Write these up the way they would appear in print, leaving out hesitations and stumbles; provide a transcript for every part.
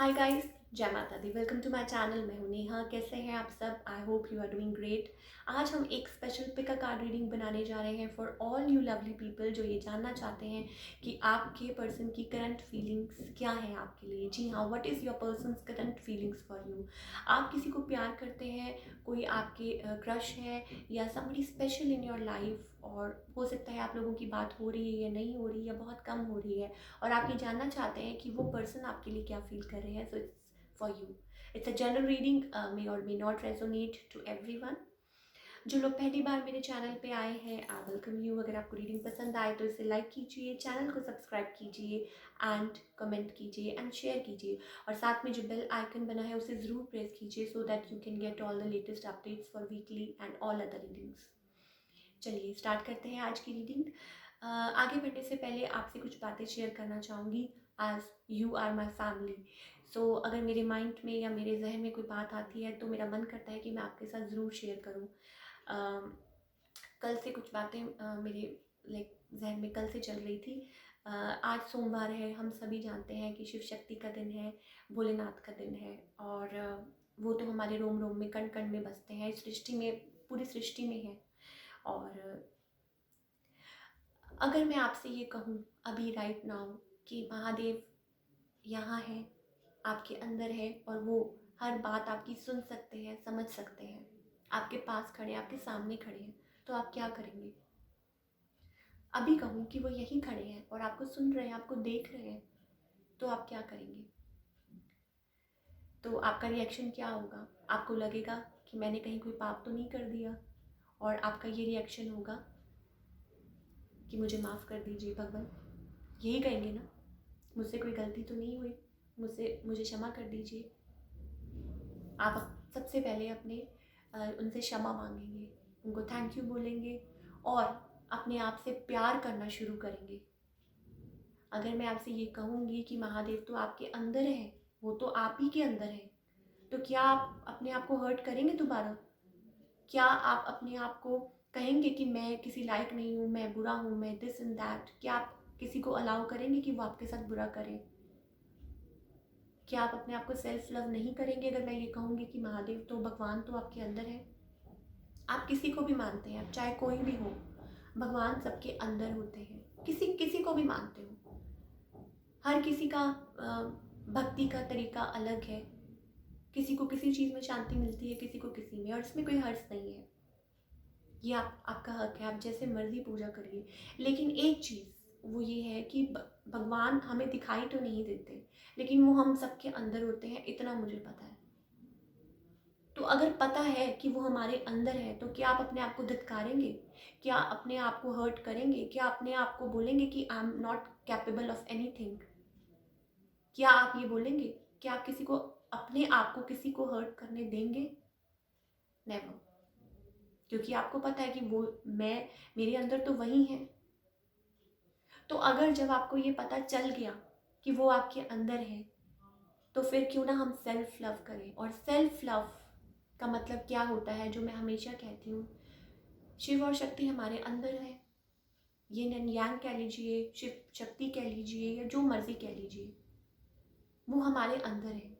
हाय guys, जय माता दी। Welcome to my channel. मैं हूं नेहा। कैसे हैं आप सब? I hope you are doing great. आज हम एक special pick a card reading बनाने जा रहे हैं for all you lovely people जो ये जानना चाहते हैं कि आपके पर्सन की करंट फीलिंग्स क्या हैं आपके लिए। जी हाँ, what is your persons current feelings for you. आप किसी को प्यार करते हैं, कोई आपके क्रश है या somebody special in your life, और हो सकता है आप लोगों की बात हो रही है या नहीं हो रही या बहुत कम हो रही है, और आप ये जानना चाहते हैं कि वो पर्सन आपके लिए क्या फील कर रहे हैं। So it's for you. It's a general reading, may और may not resonate to everyone. जो लोग पहली बार मेरे चैनल पे आए हैं, आई वेलकम यू। अगर आपको रीडिंग पसंद आए तो इसे लाइक कीजिए, चैनल को सब्सक्राइब कीजिए एंड कमेंट कीजिए एंड शेयर कीजिए, और साथ में जो बेल आइकन बना है उसे ज़रूर प्रेस कीजिए so that you can get all the latest updates for weekly and all other readings. चलिए स्टार्ट करते हैं आज की रीडिंग। आगे बढ़ने से पहले आपसे कुछ बातें शेयर करना चाहूँगी as you are my family. So अगर मेरे माइंड में या मेरे जहन में कोई बात आती है तो मेरा मन करता है कि मैं आपके साथ ज़रूर शेयर करूँ। कल से कुछ बातें मेरे लाइक जहन में कल से चल रही थी। आज सोमवार है, हम सभी जानते हैं कि शिव शक्ति का दिन है, भोलेनाथ का दिन है, और वो तो हमारे रोम रोम में कण कण में बसते हैं, इस सृष्टि में, पूरी सृष्टि में है। और अगर मैं आपसे ये कहूँ अभी राइट नाउ कि महादेव यहाँ है, आपके अंदर है, और वो हर बात आपकी सुन सकते हैं, समझ सकते हैं, आपके पास खड़े हैं, आपके सामने खड़े हैं, तो आप क्या करेंगे? अभी कहूँ कि वो यहीं खड़े हैं और आपको सुन रहे हैं, आपको देख रहे हैं, तो आप क्या करेंगे? तो आपका रिएक्शन क्या होगा? आपको लगेगा कि मैंने कहीं कोई पाप तो नहीं कर दिया, और आपका ये रिएक्शन होगा कि मुझे माफ़ कर दीजिए भगवान। यही कहेंगे ना, मुझसे कोई गलती तो नहीं हुई, मुझे क्षमा कर दीजिए। आप सबसे पहले अपने उनसे क्षमा मांगेंगे, उनको थैंक यू बोलेंगे, और अपने आप से प्यार करना शुरू करेंगे। अगर मैं आपसे ये कहूँगी कि महादेव तो आपके अंदर है, वो तो आप ही के अंदर है, तो क्या आप अपने आप को हर्ट करेंगे दोबारा? क्या आप अपने आप को कहेंगे कि मैं किसी लायक नहीं हूँ, मैं बुरा हूँ, मैं दिस एंड दैट? क्या आप किसी को अलाउ करेंगे कि वो आपके साथ बुरा करे? क्या आप अपने आप को सेल्फ लव नहीं करेंगे अगर मैं ये कहूँगी कि महादेव तो, भगवान तो आपके अंदर है? आप किसी को भी मानते हैं, आप चाहे कोई भी हो, भगवान सबके अंदर होते हैं। किसी किसी को भी मानते हो, हर किसी का भक्ति का तरीका अलग है। किसी को किसी चीज़ में शांति मिलती है, किसी को किसी में, और इसमें कोई हर्ज नहीं है। ये आपका हक है, आप जैसे मर्जी पूजा करिए। लेकिन एक चीज़ वो ये है कि भगवान हमें दिखाई तो नहीं देते, लेकिन वो हम सबके अंदर होते हैं, इतना मुझे पता है। तो अगर पता है कि वो हमारे अंदर है, तो क्या आप अपने आप को धिक्कारेंगे? क्या अपने आप को हर्ट करेंगे? क्या अपने आप को बोलेंगे कि I am not capable of anything? क्या आप ये बोलेंगे? क्या आप किसी को, अपने आप को किसी को हर्ट करने देंगे? नेवर। क्योंकि आपको पता है कि वो, मैं, मेरे अंदर तो वही है। तो अगर जब आपको ये पता चल गया कि वो आपके अंदर है, तो फिर क्यों ना हम सेल्फ लव करें। और सेल्फ लव का मतलब क्या होता है, जो मैं हमेशा कहती हूँ, शिव और शक्ति हमारे अंदर है। ये नन यांग कह लीजिए, शिव शक्ति कह लीजिए, या जो मर्जी कह लीजिए, वो हमारे अंदर है।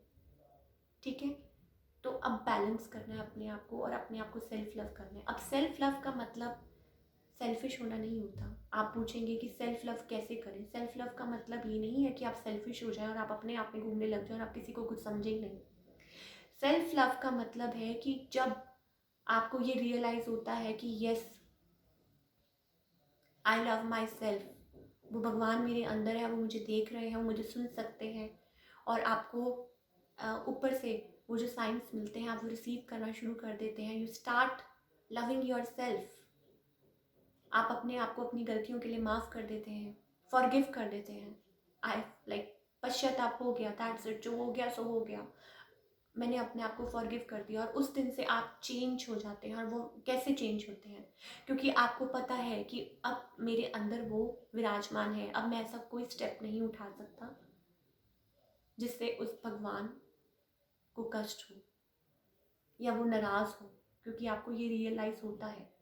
ठीक है? तो अब बैलेंस करना है अपने आप को, और अपने आप को सेल्फ लव करना है। अब सेल्फ लव का मतलब सेल्फिश होना नहीं होता। आप पूछेंगे कि सेल्फ लव कैसे करें? सेल्फ लव का मतलब ये नहीं है कि आप सेल्फिश हो जाएं और आप अपने आप में घूमने लग जाएं और आप किसी को कुछ समझें ही नहीं। सेल्फ लव का मतलब है कि जब आपको ये रियलाइज होता है कि yes, I love my self, वो भगवान मेरे अंदर है, वो मुझे देख रहे हैं, वो मुझे सुन सकते हैं, और आपको ऊपर से वो जो साइंस मिलते हैं, आप वो रिसीव करना शुरू कर देते हैं। You start loving your self. आप अपने आप को अपनी गलतियों के लिए माफ़ कर देते हैं, फॉरगिव कर देते हैं। आई लाइक पश्चाताप हो गया, दैट्स इट, जो हो गया सो हो गया, मैंने अपने आप को फॉरगिव कर दिया। और उस दिन से आप चेंज हो जाते हैं। और वो कैसे चेंज होते हैं? क्योंकि आपको पता है कि अब मेरे अंदर वो विराजमान है, अब मैं ऐसा कोई स्टेप नहीं उठा सकता जिससे उस भगवान को कष्ट हो या वो नाराज़ हो, क्योंकि आपको ये रियलाइज़ होता है।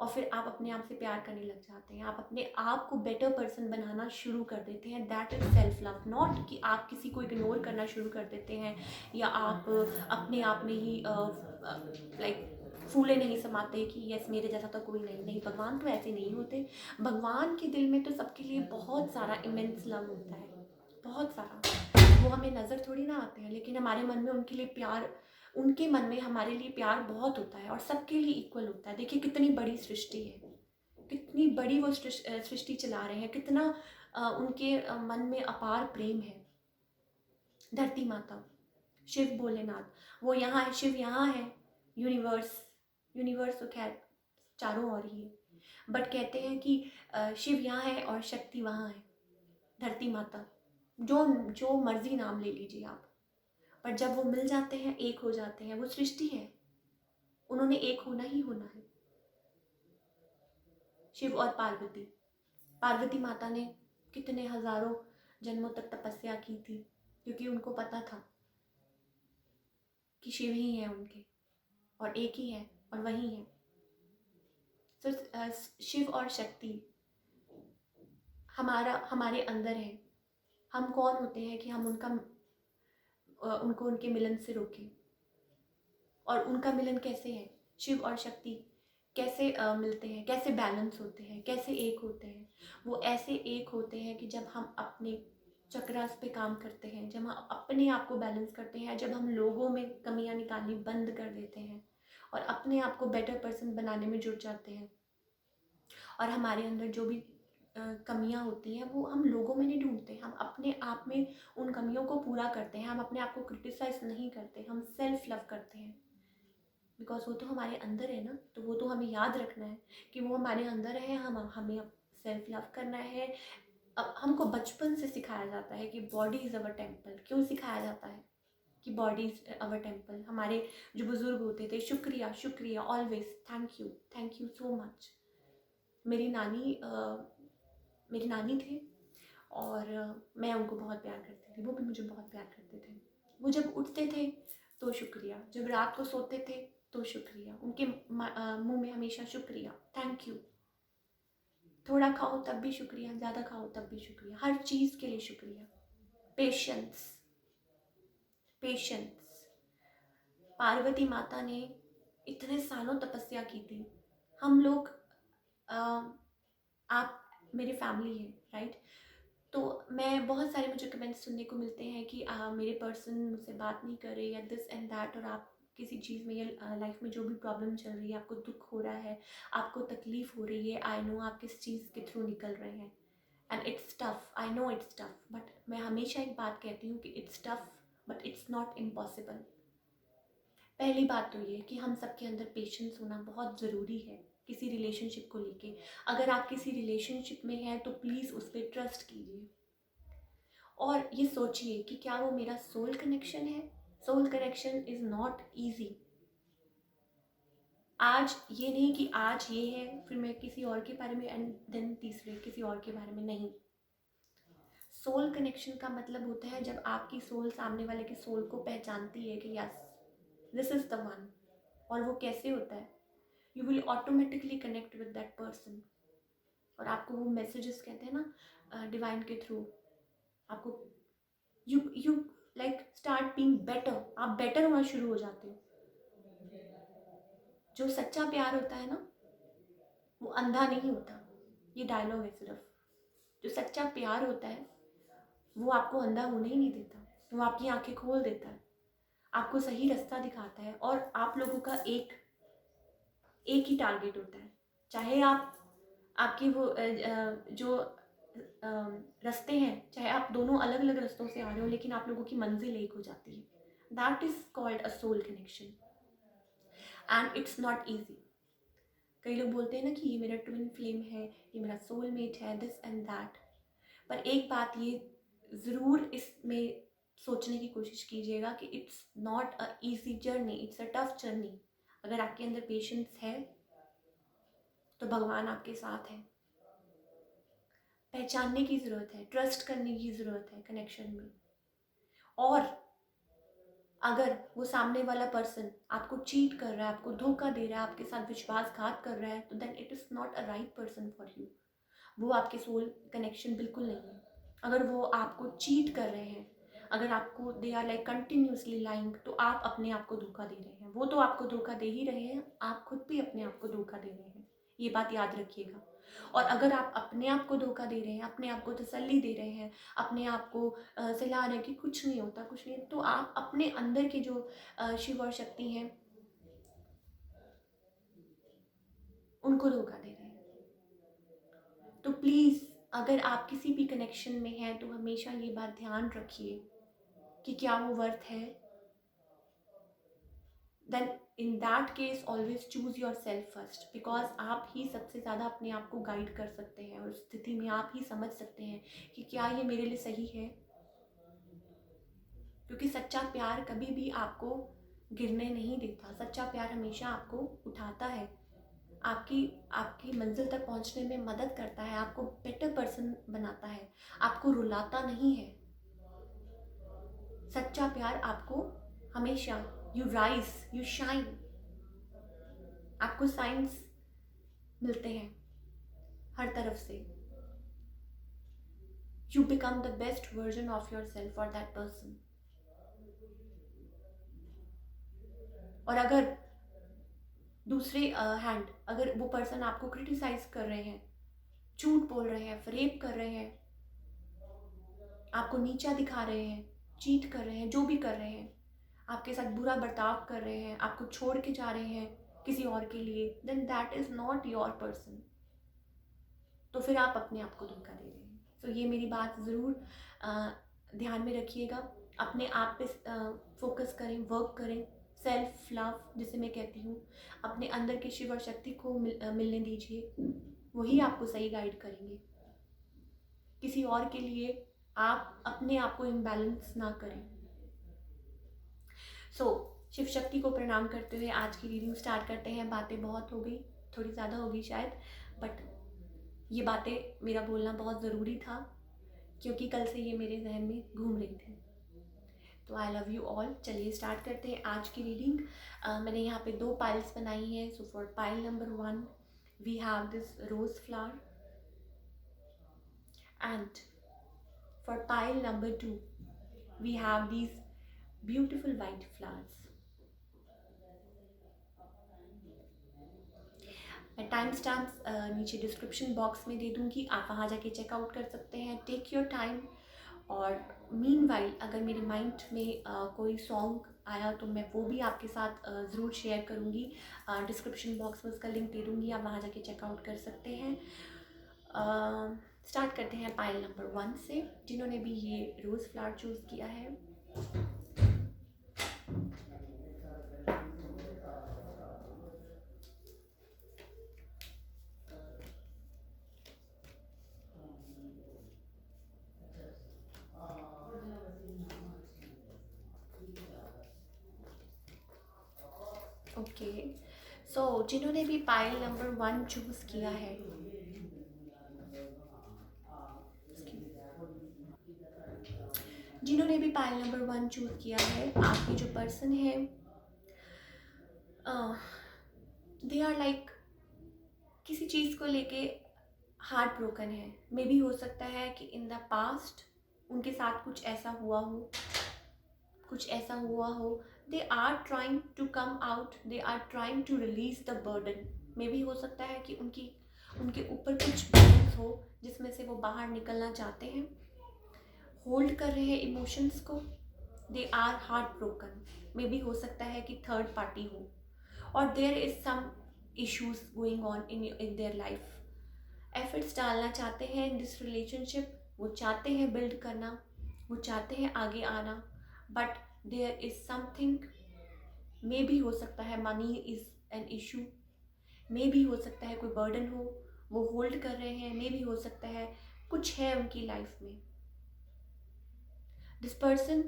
और फिर आप अपने आप से प्यार करने लग जाते हैं, आप अपने आप को बेटर पर्सन बनाना शुरू कर देते हैं। That is self love. Not कि आप किसी को इग्नोर करना शुरू कर देते हैं या आप अपने आप में ही लाइक फूले नहीं समाते कि यस मेरे जैसा तो कोई नहीं। नहीं, भगवान तो ऐसे नहीं होते। भगवान के दिल में तो सबके लिए बहुत सारा इमेंस लव होता है, बहुत सारा। वो हमें नज़र थोड़ी ना आते हैं, लेकिन हमारे मन में उनके लिए प्यार, उनके मन में हमारे लिए प्यार बहुत होता है और सबके लिए इक्वल होता है। देखिए कितनी बड़ी सृष्टि है, कितनी बड़ी वो सृष्टि चला रहे हैं, कितना उनके मन में अपार प्रेम है। धरती माता, शिव भोलेनाथ, वो यहाँ है, शिव यहाँ है। यूनिवर्स, यूनिवर्स तो खैर चारों ओर ही है, बट कहते हैं कि शिव यहाँ है और शक्ति वहाँ है। धरती माता, जो जो मर्जी नाम ले लीजिए आप, पर जब वो मिल जाते हैं, एक हो जाते हैं, वो सृष्टि है, उन्होंने एक होना ही होना है। शिव और पार्वती, पार्वती माता ने कितने हजारों जन्मों तक तपस्या की थी, क्योंकि उनको पता था कि शिव ही है उनके, और एक ही है और वही है। तो शिव और शक्ति हमारे अंदर है। हम कौन होते हैं कि हम उनको उनके मिलन से रोकें। और उनका मिलन कैसे है, शिव और शक्ति कैसे मिलते हैं, कैसे बैलेंस होते हैं, कैसे एक होते हैं। वो ऐसे एक होते हैं कि जब हम अपने चक्रास पे काम करते हैं, जब हम अपने आप को बैलेंस करते हैं, जब हम लोगों में कमियां निकालनी बंद कर देते हैं और अपने आप को बेटर पर्सन बनाने में जुट जाते हैं। और हमारे अंदर जो भी कमियां होती हैं वो हम लोगों में नहीं ढूंढते, हम अपने आप में उन कमियों को पूरा करते हैं। हम अपने आप को क्रिटिसाइज नहीं करते, हम सेल्फ लव करते हैं। बिकॉज वो तो हमारे अंदर है ना, तो वो तो हमें याद रखना है कि वो हमारे अंदर है। हमें सेल्फ लव करना है। अब हमको बचपन से सिखाया जाता है कि बॉडी इज़ अवर टेम्पल। क्यों सिखाया जाता है कि बॉडी इज़ अवर टेम्पल? हमारे जो बुज़ुर्ग होते थे, शुक्रिया शुक्रिया, always thank you so much. मेरी नानी मेरी नानी थे और मैं उनको बहुत प्यार करती थी, वो भी मुझे बहुत प्यार करते थे। वो जब उठते थे तो शुक्रिया, जब रात को सोते थे तो शुक्रिया, उनके मुंह में हमेशा शुक्रिया, थैंक यू। थोड़ा खाओ तब भी शुक्रिया, ज़्यादा खाओ तब भी शुक्रिया, हर चीज़ के लिए शुक्रिया। Patience, patience. पार्वती माता ने इतने सालों तपस्या की थी। हम लोग आप मेरी फैमिली है, राइट? तो मैं बहुत सारे मुझे कमेंट्स सुनने को मिलते हैं कि मेरे पर्सन मुझसे बात नहीं कर रहे या दिस एंड दैट, और आप किसी चीज़ में या लाइफ में जो भी प्रॉब्लम चल रही है, आपको दुख हो रहा है, आपको तकलीफ़ हो रही है, आई नो आप किस चीज़ के थ्रू निकल रहे हैं and it's tough, I know it's tough, but मैं हमेशा एक बात कहती हूँ कि it's tough but it's not impossible. पहली बात तो ये कि हम सबके अंदर पेशेंस होना बहुत ज़रूरी है किसी रिलेशनशिप को लेके। अगर आप किसी रिलेशनशिप में हैं तो प्लीज़ उस पर ट्रस्ट कीजिए और ये सोचिए कि क्या वो मेरा सोल कनेक्शन है। Soul connection is not easy. आज ये नहीं कि आज ये है फिर मैं किसी और के बारे में एंड देन तीसरे किसी और के बारे में, नहीं। सोल कनेक्शन का मतलब होता है जब आपकी सोल सामने वाले की सोल को पहचानती है कि yes this is the one. और वो कैसे होता है, you will automatically connect with that person और आपको वो मैसेजेस कहते हैं ना डिवाइन के थ्रू, आपको you like start being better, आप बेटर होना शुरू हो जाते हो। जो सच्चा प्यार होता है ना वो अंधा नहीं होता, ये डायलॉग है सिर्फ। जो सच्चा प्यार होता है वो आपको अंधा होने ही नहीं देता, वो आपकी आंखें खोल देता है, आपको सही रास्ता दिखाता है। और आप लोगों का एक ही टारगेट होता है, चाहे आप आपकी वो जो रास्ते हैं, चाहे आप दोनों अलग अलग रास्तों से आ रहे हो, लेकिन आप लोगों की मंजिल एक हो जाती है। That is called a soul connection and it's not easy. कई लोग बोलते हैं ना कि ये मेरा ट्विन फ्लेम है, ये मेरा सोलमेट है, दिस एंड दैट। पर एक बात ये ज़रूर इसमें सोचने की कोशिश कीजिएगा कि it's not a easy journey, it's a tough journey. अगर आपके अंदर पेशेंस है तो भगवान आपके साथ है। पहचानने की ज़रूरत है, ट्रस्ट करने की ज़रूरत है कनेक्शन में। और अगर वो सामने वाला पर्सन आपको चीट कर रहा है, आपको धोखा दे रहा है, आपके साथ विश्वासघात कर रहा है, तो then it is not a right person for you. वो आपके सोल कनेक्शन बिल्कुल नहीं है। अगर वो आपको चीट कर रहे हैं, अगर आपको they are like continuously lying, तो आप अपने आप को धोखा दे रहे हैं। वो तो आपको धोखा दे ही रहे हैं, आप खुद भी अपने आप को धोखा दे रहे हैं। ये बात याद रखिएगा। और अगर आप अपने आप को धोखा दे रहे हैं, अपने आप को तसल्ली दे रहे हैं, अपने आप को सलाह रहे हैं कि कुछ नहीं होता, कुछ नहीं, तो आप अपने अंदर के जो शिव और शक्ति हैं उनको धोखा दे रहे हैं। तो प्लीज़, अगर आप किसी भी कनेक्शन में हैं तो हमेशा ये बात ध्यान रखिए कि क्या वो वर्थ है। Then in that case always choose yourself first, because आप ही सबसे ज़्यादा अपने आप को गाइड कर सकते हैं और उस स्थिति में आप ही समझ सकते हैं कि क्या ये मेरे लिए सही है। क्योंकि सच्चा प्यार कभी भी आपको गिरने नहीं देता। सच्चा प्यार हमेशा आपको उठाता है, आपकी आपकी मंजिल तक पहुंचने में मदद करता है, आपको बेटर पर्सन बनाता है, आपको रुलाता नहीं है। सच्चा प्यार आपको हमेशा यू राइज, यू शाइन, आपको साइंस मिलते हैं हर तरफ से। You become the best version of your self for that person. और अगर दूसरे हैंड अगर वो पर्सन आपको क्रिटिसाइज कर रहे हैं, झूठ बोल रहे हैं, फरेब कर रहे हैं, आपको नीचा दिखा रहे हैं, चीट कर रहे हैं, जो भी कर रहे हैं, आपके साथ बुरा बर्ताव कर रहे हैं, आपको छोड़ के जा रहे हैं किसी और के लिए, then that is not your person. तो फिर आप अपने आप को धोखा दे रहे हैं। तो ये मेरी बात ज़रूर ध्यान में रखिएगा। अपने आप पे फोकस करें, वर्क करें, सेल्फ लव जिसे मैं कहती हूँ। अपने अंदर के शिव और शक्ति को मिलने दीजिए, वही आपको सही गाइड करेंगे। किसी और के लिए आप अपने आप को इम्बैलेंस ना करें। शिव शक्ति को प्रणाम करते हुए आज की रीडिंग स्टार्ट करते हैं। बातें बहुत हो गई, थोड़ी ज़्यादा हो गई शायद, बट ये बातें मेरा बोलना बहुत ज़रूरी था क्योंकि कल से ये मेरे जहन में घूम रही थी। तो आई लव यू ऑल। चलिए स्टार्ट करते हैं आज की रीडिंग। मैंने यहाँ पे 2 पाइल्स बनाई हैं। So for pile number 1 we have this rose flower, and for pile number 2 we have these beautiful white flowers. मैं टाइम स्टैम्प्स नीचे डिस्क्रिप्शन बॉक्स में दे दूँगी, आप वहाँ जाके चेकआउट कर सकते हैं। Take your time. और मीनवाइल अगर मेरे माइंड में कोई सॉन्ग आया तो मैं वो भी आपके साथ ज़रूर शेयर करूँगी। डिस्क्रिप्शन बॉक्स में उसका लिंक दे दूँगी, आप वहाँ जाके चेकआउट कर सकते हैं। स्टार्ट करते हैं पाइल नंबर 1 से, जिन्होंने भी ये रोज़ फ्लावर चूज़ किया है। ओके, सो जिन्होंने भी पाइल नंबर 1 चूज़ किया है, जिन्होंने भी पाइल नंबर 1 चूज़ किया है, आपके जो पर्सन है दे आर लाइक किसी चीज़ को लेके हार्ट ब्रोकन है। मे भी हो सकता है कि इन द पास्ट उनके साथ कुछ ऐसा हुआ हो, कुछ ऐसा हुआ हो। They are trying to come out, they are trying to release the burden. May भी हो सकता है कि उनके ऊपर कुछ बर्डन हो जिसमें से वो बाहर निकलना चाहते हैं, होल्ड कर रहे हैं इमोशंस को। They are heart broken. May भी हो सकता है कि थर्ड पार्टी हो और there is some issues going on in their life. Efforts डालना चाहते हैं इन दिस रिलेशनशिप, वो चाहते हैं बिल्ड करना, वो चाहते हैं आगे आना, बट देयर इज समथिंग। मे भी हो सकता है मनी इज एन इशू, मे भी हो सकता है कोई बर्डन हो वो होल्ड कर रहे हैं, मे भी हो सकता है कुछ है उनकी लाइफ में। दिस पर्सन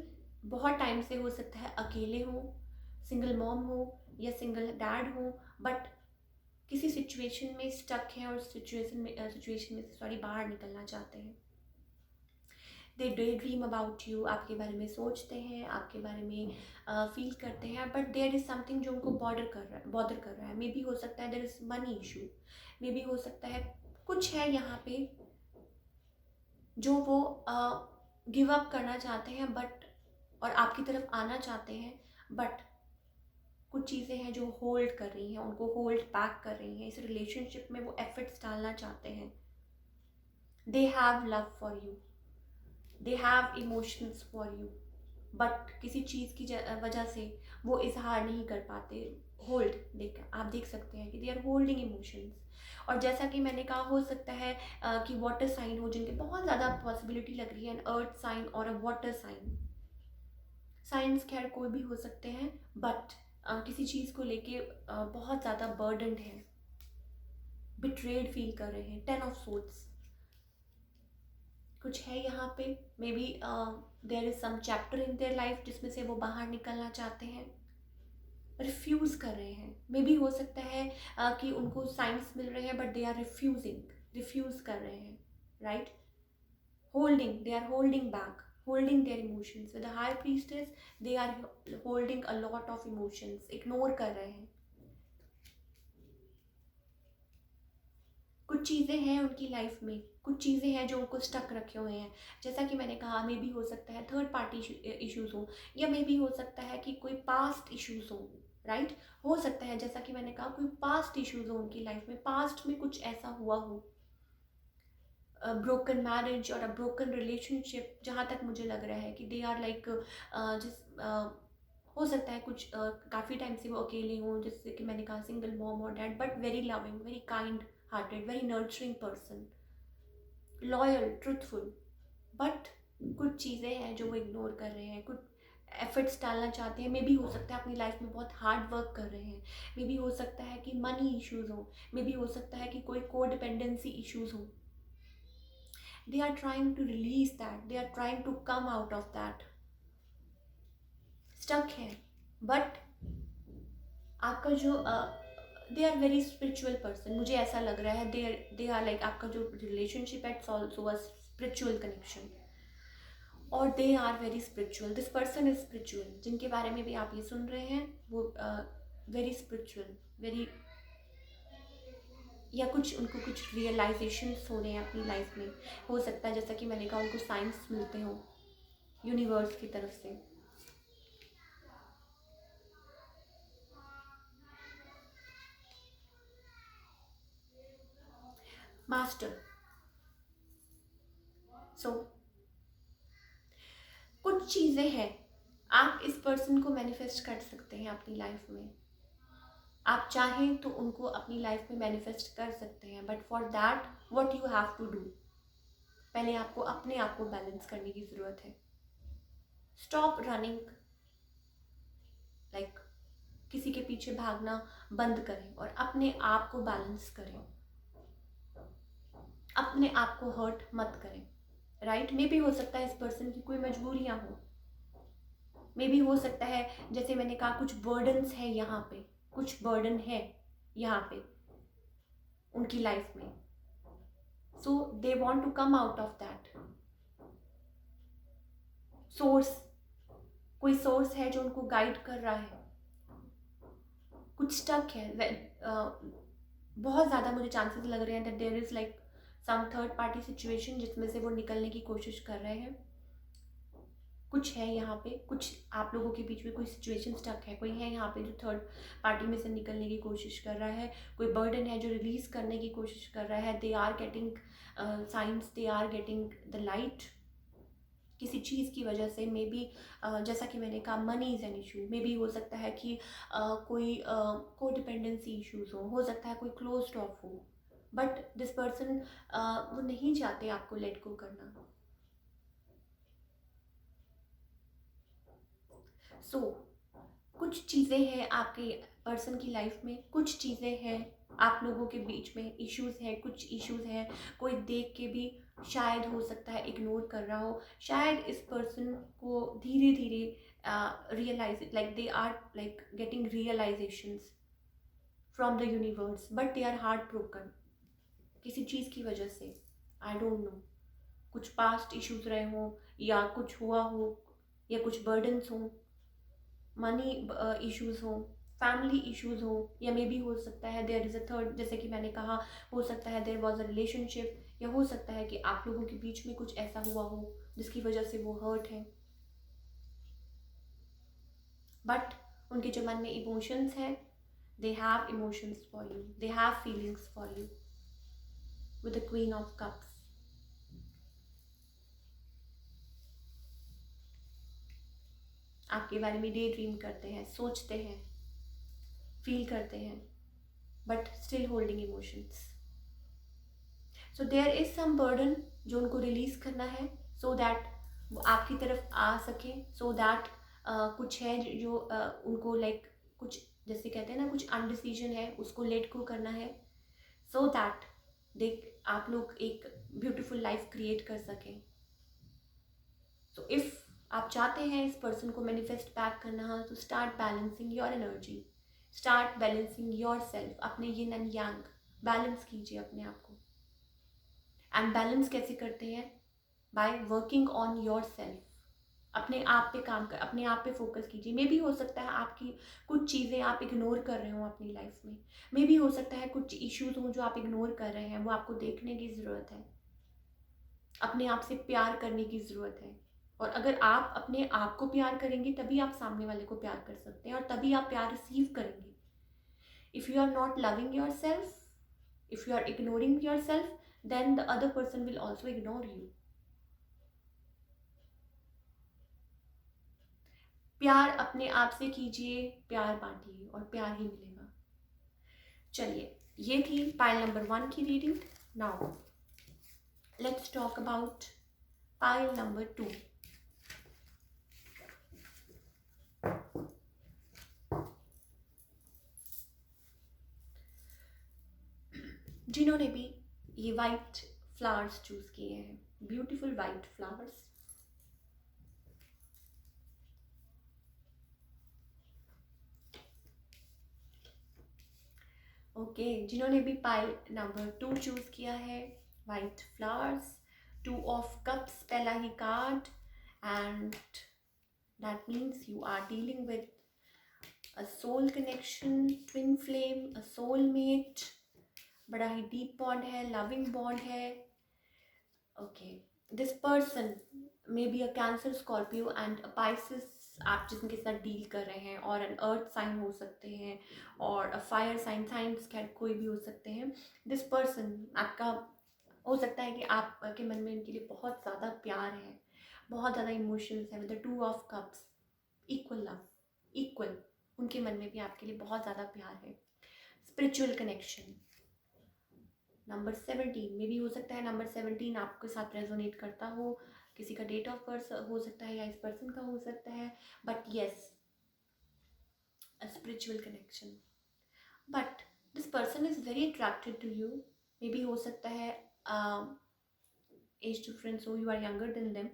बहुत टाइम से हो सकता है अकेले हो, सिंगल मॉम हो या सिंगल डैड हो, बट किसी सिचुएशन में स्टक है और सिचुएशन में से बाहर निकलना चाहते हैं। दे डे ड्रीम अबाउट यू, आपके बारे में सोचते हैं, आपके बारे में फील करते हैं, बट देयर इज़ समथिंग जो उनको बॉदर कर रहा है। मे बी हो सकता है there is money issue, may be हो सकता है कुछ है यहाँ पे जो वो गिव अप करना चाहते हैं बट, और आपकी तरफ आना चाहते हैं, बट कुछ चीज़ें हैं जो होल्ड कर रही हैं, उनको होल्ड बैक कर रही हैं। इस रिलेशनशिप में वो एफर्ट्स डालना चाहते हैं। They have love for you, they have emotions for you, but किसी चीज़ की वजह से वो इजहार नहीं कर पाते। होल्ड, आप देख सकते हैं कि दे आर होल्डिंग इमोशंस। और जैसा कि मैंने कहा, हो सकता है कि वाटर साइन हो जिनके बहुत ज़्यादा पॉसिबिलिटी लग रही है, एन अर्थ साइन और अ वाटर साइन। साइंस खैर कोई भी हो सकते हैं, बट किसी चीज़ को लेके बहुत ज़्यादा बर्डनड है, बिट्रेड फील कर रहे हैं। 10 ऑफ सोर्ड्स कुछ है यहाँ पे। Maybe there is some chapter in their life जिसमें से वो बाहर निकलना चाहते हैं, रिफ्यूज़ कर रहे हैं। मे बी हो सकता है कि उनको साइंस मिल रहे हैं बट दे आर रिफ्यूज़ कर रहे हैं, right. They are holding back, holding their emotions. With the high priestess they are holding a lot of emotions, ignore कर रहे हैं। कुछ चीज़ें हैं उनकी लाइफ में, कुछ चीज़ें हैं जो उनको स्टक रखे हुए हैं। जैसा कि मैंने कहा, मे भी हो सकता है थर्ड पार्टी इश्यूज़ हो, या मे भी हो सकता है कि कोई पास्ट इश्यूज़ हो, राइट। हो सकता है, जैसा कि मैंने कहा, कोई पास्ट इश्यूज़ हो उनकी लाइफ में, पास्ट में कुछ ऐसा हुआ हो, ब्रोकन मैरिज और अ ब्रोकन रिलेशनशिप। जहाँ तक मुझे लग रहा है कि दे आर लाइक हो सकता है कुछ काफ़ी टाइम से वो अकेले हों, जैसे कि मैंने कहा सिंगल मॉम और dad, but very loving, very kind hearted, very nurturing person, loyal, truthful, but कुछ चीज़ें हैं जो वो इग्नोर कर रहे हैं, कुछ एफर्ट्स डालना चाहते हैं। मे बी हो सकता है अपनी लाइफ में बहुत हार्ड वर्क कर रहे हैं, मे बी हो सकता है कि मनी इश्यूज़ हो, मे बी हो सकता है कि कोई को डिपेंडेंसी इश्यूज़ हो। They are trying to release that, they are trying to come out of that, stuck है। बट आपका जो they are very spiritual person, मुझे ऐसा लग रहा है। दे आर लाइक, आपका जो रिलेशनशिप है it's also a spiritual connection, और they are very spiritual. This person is spiritual, जिनके बारे में भी आप ये सुन रहे हैं वो वेरी स्पिरिचुअल, वेरी, या कुछ उनको कुछ रियलाइजेशंस हो रहे हैं अपनी लाइफ में। हो सकता है, जैसा कि मैंने कहा, उनको साइंस मिलते हो यूनिवर्स की तरफ से। मास्टर, सो कुछ चीज़ें हैं, आप इस पर्सन को मैनिफेस्ट कर सकते हैं अपनी लाइफ में। आप चाहें तो उनको अपनी लाइफ में मैनिफेस्ट कर सकते हैं, but for that what you have to do, पहले आपको अपने आप को बैलेंस करने की ज़रूरत है। स्टॉप रनिंग, लाइक किसी के पीछे भागना बंद करें और अपने आप को बैलेंस करें, अपने आप को हर्ट मत करें, राइट। मे भी हो सकता है इस पर्सन की कोई मजबूरियां हो, मे भी हो सकता है, जैसे मैंने कहा, कुछ बर्डन्स है यहाँ पे, कुछ बर्डन है यहाँ पे उनकी लाइफ में, so they want to come out of that. Source, कोई सोर्स है जो उनको गाइड कर रहा है, कुछ स्टक है। बहुत ज़्यादा मुझे चांसेस लग रहे हैं that there is like some third party situation जिसमें से वो निकलने की कोशिश कर रहे हैं। कुछ है यहाँ पे, कुछ आप लोगों के बीच में कोई सिचुएशन स्टक है, कोई है यहाँ पे जो थर्ड पार्टी में से निकलने की कोशिश कर रहा है, कोई बर्डन है जो रिलीज करने की कोशिश कर रहा है। They are getting signs, they are getting the light किसी चीज़ की वजह से। मे बी जैसा कि मैंने कहा, money is an issue. May be हो सकता है कि कोई को डिपेंडेंसी इशूज़ हो सकता है कोई क्लोज्ड ऑफ हो, बट दिस पर्सन वो नहीं चाहते आपको लेट गो करना। सो कुछ चीज़ें हैं आपके पर्सन की लाइफ में, कुछ चीज़ें हैं आप लोगों के बीच में, इश्यूज़ हैं, कुछ इश्यूज़ हैं। कोई देख के भी शायद हो सकता है इग्नोर कर रहा हो, शायद इस पर्सन को धीरे धीरे realise, like they are like getting realisations from the universe, but they are heart broken किसी चीज़ की वजह से। आई डोंट नो, कुछ पास्ट इश्यूज रहे हों, या कुछ हुआ हो, या कुछ बर्डन्स हों, मनी इश्यूज हों, फैमिली इश्यूज हो, या मे बी हो सकता है देयर इज़ अ थर्ड, जैसे कि मैंने कहा, हो सकता है देयर वॉज अ रिलेशनशिप, या हो सकता है कि आप लोगों के बीच में कुछ ऐसा हुआ हो जिसकी वजह से वो हर्ट है। बट उनके जो मन में इमोशंस हैं, they have emotions for you, they have feelings for you with the queen of cups. आपके बारे में डे ड्रीम करते हैं, सोचते हैं, फील करते हैं, but still holding emotions. So there is some burden जो उनको रिलीज करना है, सो दैट वो आपकी तरफ आ सके, सो दैट कुछ है जो उनको लाइक कुछ, जैसे कहते हैं ना, कुछ अनडिसीजन है, उसको लेट गो करना है, सो दैट देख आप लोग एक ब्यूटीफुल लाइफ क्रिएट कर सकें। सो इफ़ आप चाहते हैं इस पर्सन को मैनिफेस्ट बैक करना, तो start balancing your energy, start balancing your self, अपने यिन एंड यांग बैलेंस कीजिए अपने आप को। एंड बैलेंस कैसे करते हैं? By working on your self. अपने आप पे काम कर, अपने आप पे फोकस कीजिए। मे भी हो सकता है आपकी कुछ चीज़ें आप इग्नोर कर रहे हो अपनी लाइफ में, मे भी हो सकता है कुछ इश्यूज हों जो आप इग्नोर कर रहे हैं, वो आपको देखने की ज़रूरत है, अपने आप से प्यार करने की ज़रूरत है। और अगर आप अपने आप को प्यार करेंगे तभी आप सामने वाले को प्यार कर सकते हैं, और तभी आप प्यार रिसीव करेंगे। If you are not loving yourself, if you are ignoring yourself, then the other person will also ignore you. प्यार अपने आप से कीजिए, प्यार बांटिए, और प्यार ही मिलेगा। चलिए, ये थी पाइल नंबर 1 की reading. Now let's talk about pile number 2। जिन्होंने भी ये वाइट फ्लावर्स चूज किए हैं, ब्यूटीफुल वाइट फ्लावर्स, ओके, जिन्होंने भी पाइल नंबर 2 चूज किया है, वाइट फ्लावर्स, 2 ऑफ कप्स पहला ही card, and that means you are dealing with a soul connection, twin flame, a soulmate, बड़ा ही डीप बॉन्ड है, लविंग बॉन्ड है। Okay, this person may be a Cancer, Scorpio and a Pisces, आप जिनके साथ deal कर रहे हैं, और एन अर्थ साइन हो सकते हैं, और अ फायर साइन, साइंस कैट कोई भी हो सकते हैं। दिस पर्सन आपका हो सकता है कि आपके मन में इनके लिए बहुत ज़्यादा प्यार है, बहुत ज़्यादा इमोशंस है, with the 2 of cups, equal love, equal, उनके मन में भी आपके लिए बहुत ज़्यादा प्यार है। स्पिरिचुअल कनेक्शन, नंबर 17 में भी हो सकता है, नंबर 17 आपके साथ रेजोनेट करता हो, किसी का डेट ऑफ बर्थ हो सकता है, या इस पर्सन का हो सकता है, but yes, a spiritual connection. But this person is very attracted to you, may be हो सकता है एज डिफरेंस हो, you are younger than them,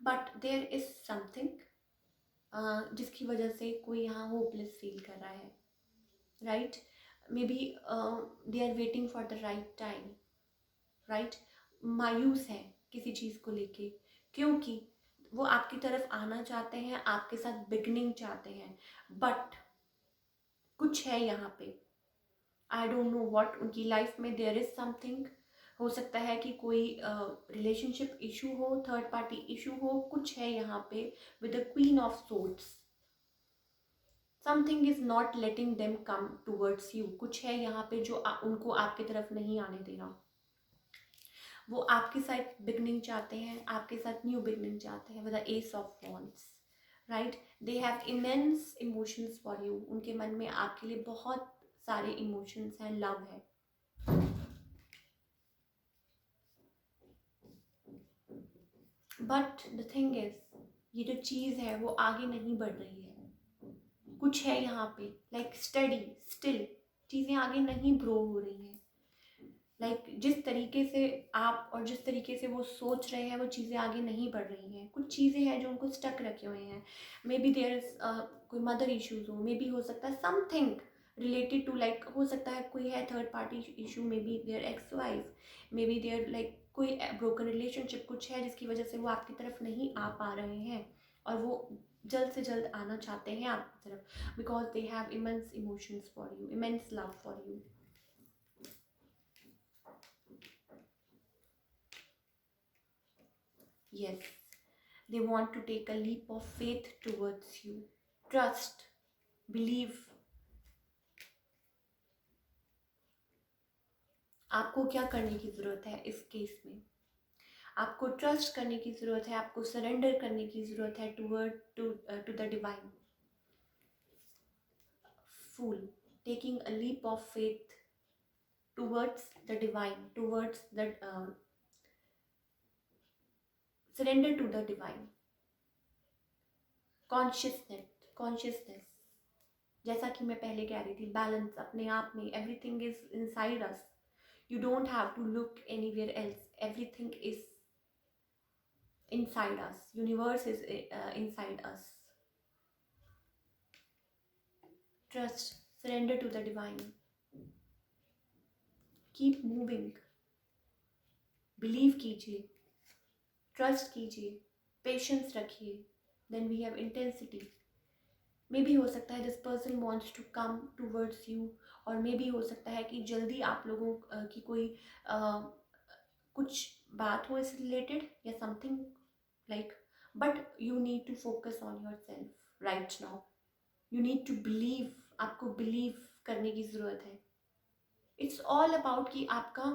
but there is something जिसकी वजह से कोई यहाँ होपलेस फील कर रहा है, right? Maybe they are waiting for the right time, right? मायूस है किसी चीज़ को लेके, क्योंकि वो आपकी तरफ आना चाहते हैं, आपके साथ बिगनिंग चाहते हैं, बट कुछ है यहाँ पे, आई डोंट नो व्हाट, उनकी लाइफ में देयर इज समथिंग। हो सकता है कि कोई रिलेशनशिप इशू हो, थर्ड पार्टी इशू हो, कुछ है यहाँ पे with the queen of swords. Something is not letting them come towards you, कुछ है यहाँ पे जो उनको आपकी तरफ नहीं आने दे रहा। वो आपके साथ बिगनिंग चाहते हैं, आपके साथ न्यू बिगनिंग चाहते हैं, with the S of wands, right? They have immense emotions for you, उनके मन में आपके लिए बहुत सारे इमोशंस हैं, लव है। बट द थिंग इज, ये जो चीज़ है वो आगे नहीं बढ़ रही है, कुछ है यहाँ पे लाइक स्टडी स्टिल, चीज़ें आगे नहीं ग्रो हो रही हैं, लाइक जिस तरीके से आप और जिस तरीके से वो सोच रहे हैं वो चीज़ें आगे नहीं बढ़ रही हैं। कुछ चीज़ें हैं जो उनको स्टक रखे हुए हैं, मे बी देयर इज कोई मदर इश्यूज हो, मे बी हो सकता है समथिंग रिलेटेड टू, लाइक हो सकता है कोई है third party issue, maybe their ex wife, maybe their like कोई ब्रोकन रिलेशनशिप कुछ है जिसकी वजह से वो आपकी तरफ नहीं आ पा रहे हैं, और वो जल्द से जल्द आना चाहते हैं आपकी तरफ, because they have immense emotions for you, immense love for you. Yes, they want to take a leap of faith towards you. Trust, believe. आपको क्या करने की ज़रूरत है इस केस में? आपको ट्रस्ट करने की ज़रूरत है, आपको सरेंडर करने की ज़रूरत है to the divine. Fool, taking a leap of faith towards the divine, towards the surrender to the divine. Consciousness, जैसा कि मैं पहले कह रही थी, बैलेंस अपने आप में, everything is inside us. You don't have to look anywhere else. Everything is inside us. Universe is inside us. Trust, surrender to the divine. Keep moving. Believe कीजिए, trust कीजिए, patience रखिए. Then we have intensity. Maybe हो सकता है this person wants to come towards you, और maybe हो सकता है कि जल्दी आप लोगों की कोई कुछ बात हो इस रिलेटेड या something like, but you need to focus on yourself right now. You need to believe. आपको बिलीव करने की ज़रूरत है. इट्स ऑल अबाउट कि आपका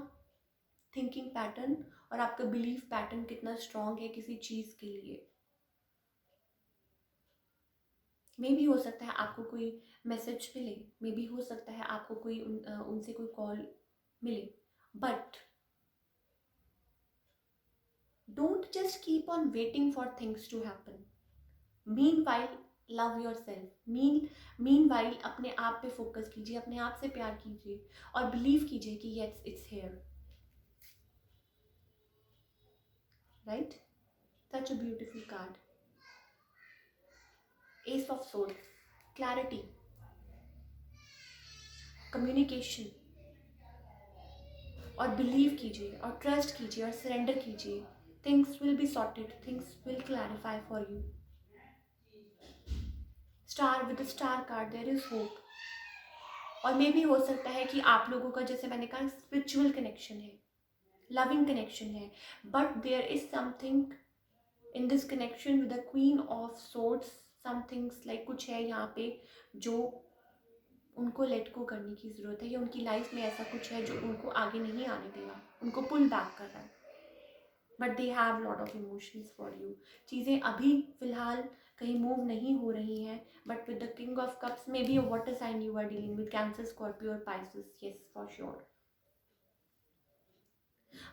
थिंकिंग पैटर्न और आपका बिलीफ पैटर्न कितना स्ट्रांग है किसी चीज़ के लिए. मे भी हो सकता है आपको कोई मैसेज मिले, मे भी हो सकता है आपको कोई उनसे कोई कॉल मिले, but don't just keep on waiting for things to happen. Meanwhile, love yourself. Meanwhile, अपने आप पे फोकस कीजिए, अपने आप से प्यार कीजिए और बिलीव कीजिए कि yes, it's here. Right? Such a beautiful card. Ace of Swords. Clarity. Communication. और बिलीव कीजिए और ट्रस्ट कीजिए और सरेंडर कीजिए. Things will be sorted. Things will clarify for you. Star, with the star card, there is hope. और मे भी हो सकता है कि आप लोगों का, जैसे मैंने कहा, स्पिरिचुअल कनेक्शन है, लविंग कनेक्शन है, but there is something in this connection with the queen of swords. Somethings like कुछ है यहाँ पे जो उनको लेट गो करने की ज़रूरत है, या उनकी लाइफ में ऐसा कुछ है जो उनको आगे नहीं आने देगा, उनको पुल बैक कर रहा है. But they have lot of emotions for you. चीज़ें अभी फ़िलहाल कहीं मूव नहीं हो रही हैं, but with the king of cups may be a water sign you are dealing with, Cancer, Scorpio और Pisces. Yes, for sure.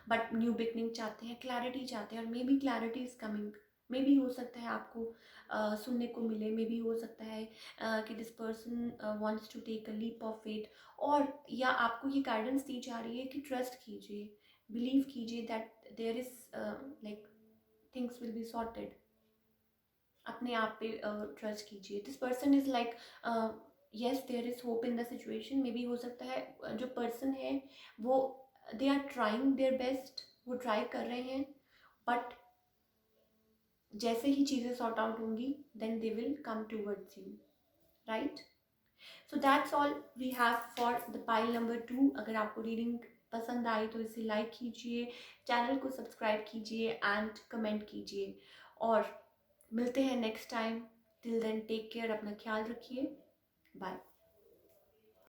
But new beginning चाहते हैं, क्लैरिटी चाहते हैं, और may be clarity is coming. May B हो सकता है आपको सुनने को मिले, मे बी हो सकता है कि this person wants to take a leap of faith, और या आपको ये गाइडेंस दी जा रही है कि ट्रस्ट कीजिए, बिलीव कीजिए that there is like things will be sorted. अपने आप पे ट्रस्ट कीजिए. This person is like yes, there is hope in the situation. May be हो सकता है जो पर्सन है वो they are trying their best, वो ट्राई कर रहे हैं, बट जैसे ही चीज़ें सॉर्ट आउट होंगी then they will come towards you. Right? So that's all we have for the pile number 2. अगर आपको रीडिंग पसंद आई तो इसे लाइक कीजिए, चैनल को सब्सक्राइब कीजिए एंड कमेंट कीजिए, और मिलते हैं next time. Till then take care, अपना ख्याल रखिए. बाय.